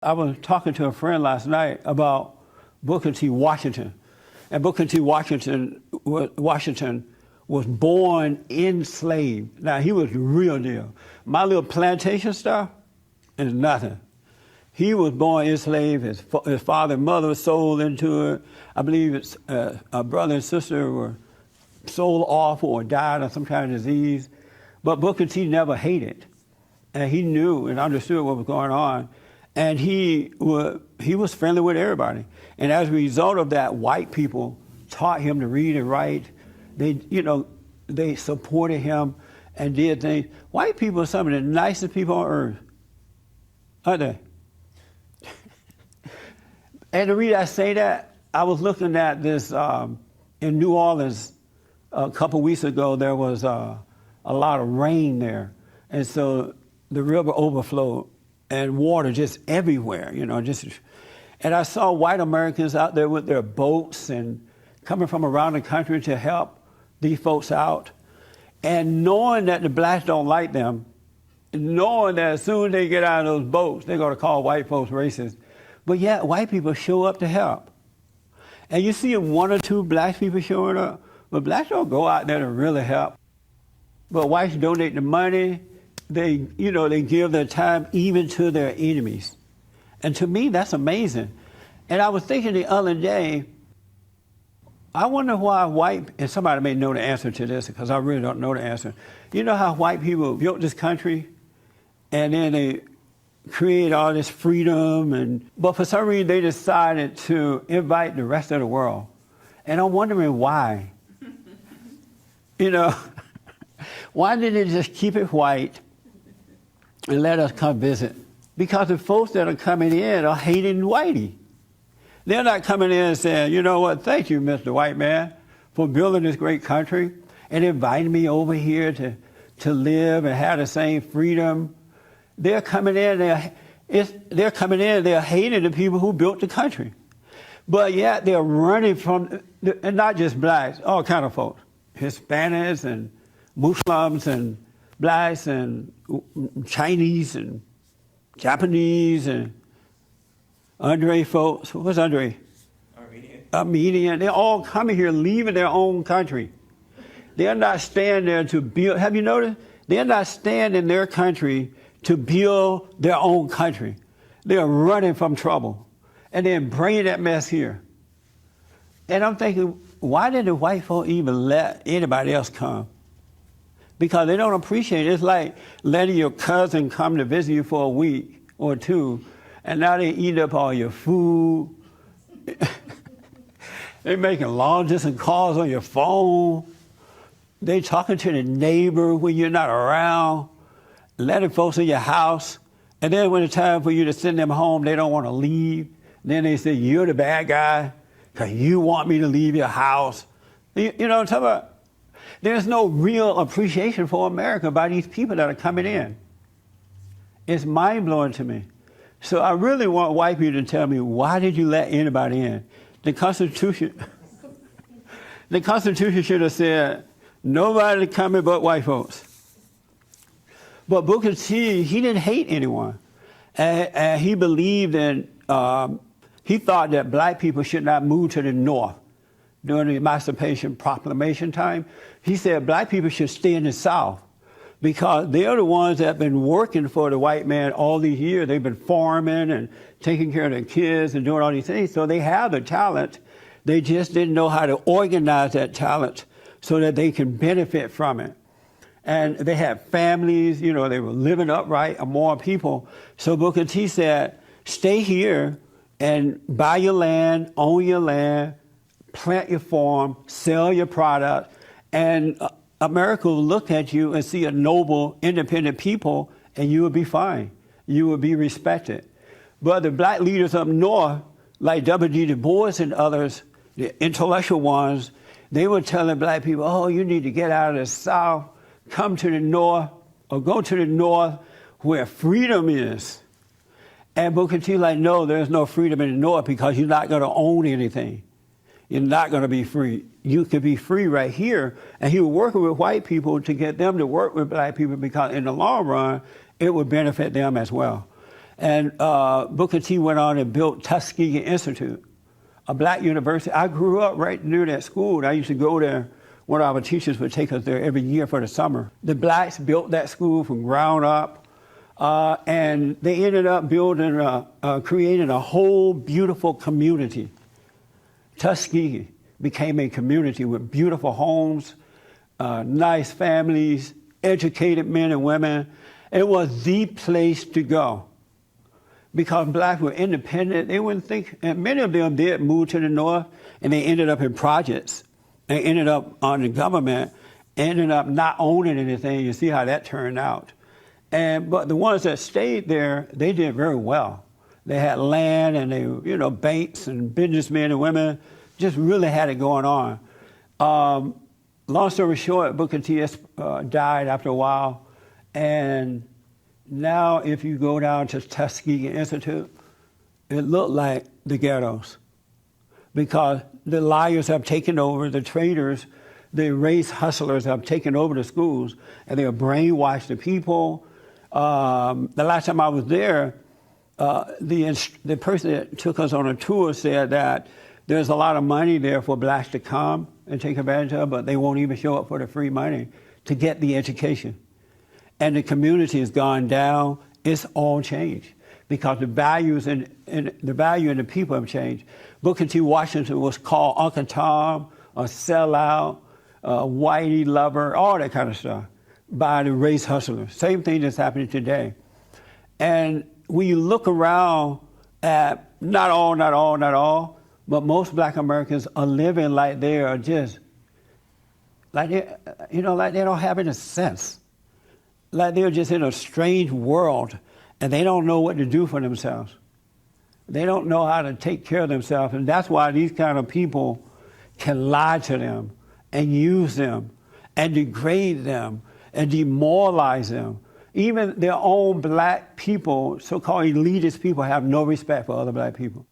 I was talking to a friend last night about Booker T. Washington. And Booker T. Washington was born enslaved. Now, he was the real deal. My little plantation stuff is nothing. He was born enslaved. His father and mother were sold into it. I believe it's a brother and sister were sold off or died of some kind of disease. But Booker T. never hated. And he knew and understood what was going on. And he was friendly with everybody. And as a result of that, white people taught him to read and write. They supported him and did things. White people are some of the nicest people on earth, aren't they? And the reason I say that, I was looking at this in New Orleans a couple weeks ago. There was a lot of rain there. And so the river overflowed. And water just everywhere, and I saw white Americans out there with their boats and coming from around the country to help these folks out. And knowing that the blacks don't like them, knowing that as soon as they get out of those boats, they're going to call white folks racist. But yet, white people show up to help. And you see one or two black people showing up, but blacks don't go out there to really help. But whites donate the money. They give their time even to their enemies. And to me, that's amazing. And I was thinking the other day, I wonder why and somebody may know the answer to this because I really don't know the answer. You know how white people built this country and then they created all this freedom, but for some reason they decided to invite the rest of the world. And I'm wondering why. Why didn't they just keep it white and let us come visit? Because the folks that are coming in are hating whitey. They're not coming in and saying, you know what, thank you, Mr. White Man, for building this great country and inviting me over here to live and have the same freedom. They're coming in, they're hating the people who built the country. But yet they're running from, and not just blacks, all kind of folks, Hispanics and Muslims and blacks and Chinese and Japanese and Andre folks. What's Andre? Armenian. They're all coming here, leaving their own country. They're not staying there to build. Have you noticed? They're not staying in their country to build their own country. They're running from trouble and then bringing that mess here. And I'm thinking, why did the white folk even let anybody else come? Because they don't appreciate it. It's like letting your cousin come to visit you for a week or two, and now they eat up all your food. They're making long distance calls on your phone. They talking to the neighbor when you're not around, letting folks in your house. And then when it's time for you to send them home, they don't want to leave. Then they say, you're the bad guy because you want me to leave your house. You know what I'm talking about? There's no real appreciation for America by these people that are coming in. It's mind-blowing to me. So I really want white people to tell me, why did you let anybody in? The Constitution should have said, nobody coming but white folks. But Booker T, he didn't hate anyone. And he believed in, he thought that black people should not move to the north. During the Emancipation Proclamation time, he said black people should stay in the South because they're the ones that have been working for the white man all these years. They've been farming and taking care of their kids and doing all these things. So they have the talent. They just didn't know how to organize that talent so that they can benefit from it. And they had families, they were living upright, a moral people. So Booker T said, stay here and buy your land, own your land, plant your farm, sell your product, and America will look at you and see a noble, independent people, and you will be fine. You will be respected. But the black leaders up north, like W.G. Du Bois and others, the intellectual ones, they were telling black people, oh, you need to get out of the South, come to the north, or go to the north where freedom is. And Booker T like, no, there's no freedom in the north because you're not going to own anything. You're not going to be free. You could be free right here. And he was working with white people to get them to work with black people because in the long run, it would benefit them as well. And Booker T went on and built Tuskegee Institute, a black university. I grew up right near that school. And I used to go there. One of our teachers would take us there every year for the summer. The blacks built that school from ground up, and they ended up creating a whole beautiful community. Tuskegee became a community with beautiful homes, nice families, educated men and women. It was the place to go because blacks were independent. They wouldn't think, and many of them did move to the north, and they ended up in projects. They ended up on the government, ended up not owning anything. You see how that turned out. But the ones that stayed there, they did very well. They had land and they, banks and businessmen and women just really had it going on. Long story short, Booker T died after a while. And now if you go down to Tuskegee Institute, it looked like the ghettos because the liars have taken over, the traders, the race hustlers have taken over the schools, and they have brainwashed the people. The last time I was there, the person that took us on a tour said that there's a lot of money there for blacks to come and take advantage of, but they won't even show up for the free money to get the education. And the community has gone down. It's all changed because the values and the value in the people have changed. Booker T. Washington was called Uncle Tom, a sellout, a whitey lover, all that kind of stuff by the race hustlers. Same thing that's happening today. And when you look around at, not all, but most black Americans are living like they are just, like they don't have any sense. Like they're just in a strange world and they don't know what to do for themselves. They don't know how to take care of themselves. And that's why these kind of people can lie to them and use them and degrade them and demoralize them. Even their own black people, so-called elitist people, have no respect for other black people.